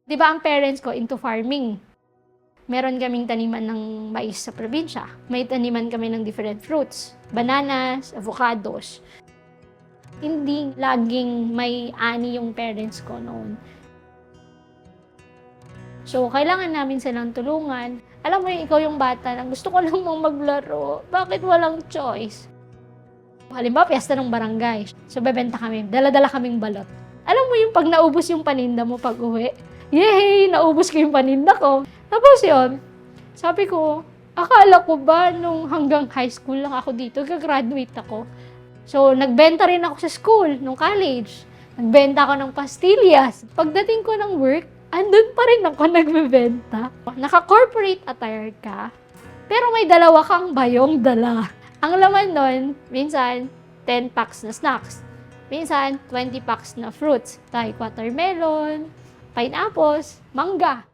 Di ba ang parents ko into farming? Meron kaming taniman ng mais sa probinsya. May taniman kami ng different fruits. Bananas, avocados. Hindi laging may ani yung parents ko noon. So, kailangan namin silang tulungan. Alam mo ikaw yung bata na gusto ko lang mong maglaro. Bakit walang choice? Halimbawa, piyesta ng barangay. So, bebenta kami. Dala-dala kaming balot. Alam mo yung pag naubos yung paninda mo pag uwi? Yay! Naubos ko yung paninda ko. Tapos yun, sabi ko, akala ko ba nung hanggang high school lang ako dito, gagraduate ako. So, nagbenta rin ako sa school, nung college. Nagbenta ako ng pastillas. Pagdating ko ng work, andun pa rin ako nagbebenta. Naka-corporate attire ka, pero may dalawa kang bayong dala. Ang laman nun, minsan, 10 packs na snacks. Minsan, 20 packs na fruits. Like watermelon, pineapples, mangga.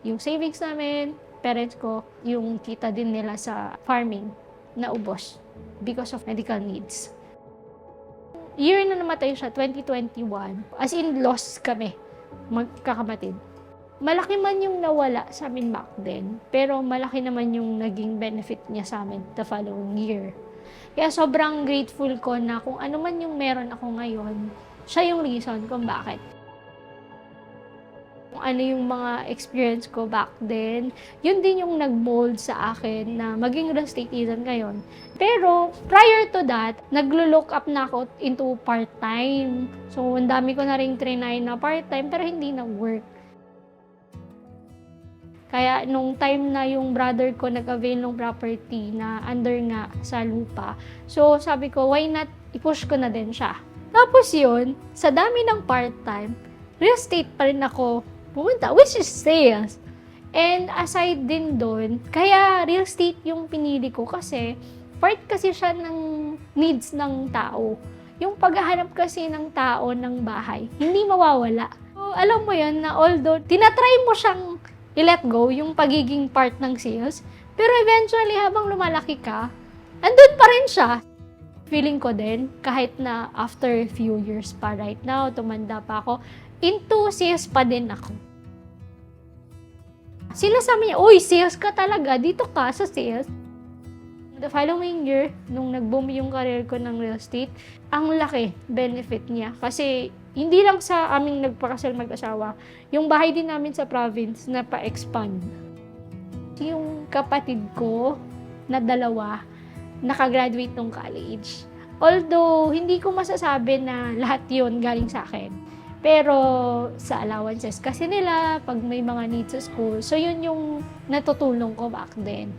Yung savings namin, parents ko, yung kita din nila sa farming, naubos because of medical needs. Year na namatay siya, 2021. As in, lost kami, magkakapatid. Malaki man yung nawala sa amin back then, pero malaki naman yung naging benefit niya sa amin the following year. Kaya sobrang grateful ko na kung ano man yung meron ako ngayon, siya yung reason kung bakit. Kung ano yung mga experience ko back then, yun din yung nag-mold sa akin na maging real estate agent ngayon. Pero prior to that, naglo-look up na ako into part-time. So, ang dami ko na rin trinay na part-time pero hindi nag-work. Kaya nung time na yung brother ko nag-avail ng property na under nga sa lupa, so sabi ko, why not i-push ko na din siya. Tapos yun, sa dami ng part-time, real estate pa rin ako pumunta, which is sales. And aside din doon, kaya real estate yung pinili ko kasi part kasi siya ng needs ng tao. Yung paghahanap kasi ng tao ng bahay, hindi mawawala. So, alam mo yun na although tinatry mo siyang i-let go yung pagiging part ng sales, pero eventually habang lumalaki ka, andun pa rin siya. Feeling ko din, kahit na after a few years pa right now, tumanda pa ako, into sales pa din ako. Sila sabi niya, uy, sales ka talaga, dito ka sa sales. The following year, nung nag-boom yung career ko ng real estate, ang laki benefit niya. Kasi hindi lang sa aming nagpakasal mag-asawa, yung bahay din namin sa province na pa-expand. Yung kapatid ko na dalawa, nakagraduate ng college. Although, hindi ko masasabi na lahat yun galing sa akin. Pero sa allowances kasi nila, pag may mga needs sa school, so yun yung natutulong ko back then.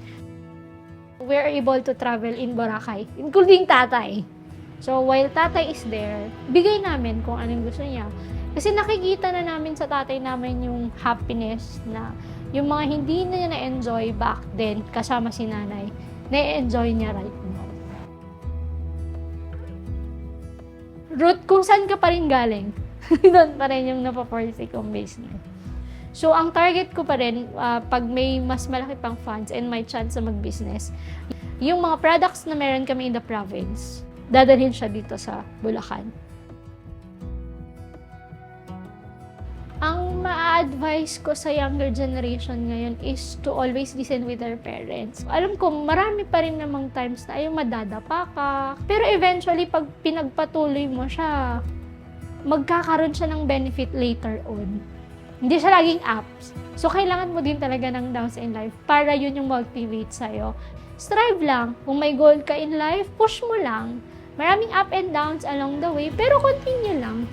We're able to travel in Boracay, including tatay. So, while tatay is there, bigay namin kung anong gusto niya. Kasi nakikita na namin sa tatay namin yung happiness na yung mga hindi na niya na-enjoy back then kasama si nanay, na-enjoy niya right now. Root kung saan ka pa rin galing, doon pa rin yung napaporsik kong business. So, ang target ko pa rin, pag may mas malaki pang funds and may chance na mag-business, yung mga products na meron kami in the province, dadalhin siya dito sa Bulacan. Ang ma-advise ko sa younger generation ngayon is to always listen with their parents. Alam ko, marami pa rin namang times na ay madadapa ka. Pero eventually, pag pinagpatuloy mo siya, magkakaroon siya ng benefit later on. Hindi siya laging ups. So, kailangan mo din talaga ng downs in life para yun yung motivate sa'yo. Strive lang. Kung may goal ka in life, push mo lang. Maraming up and downs along the way, pero continue lang.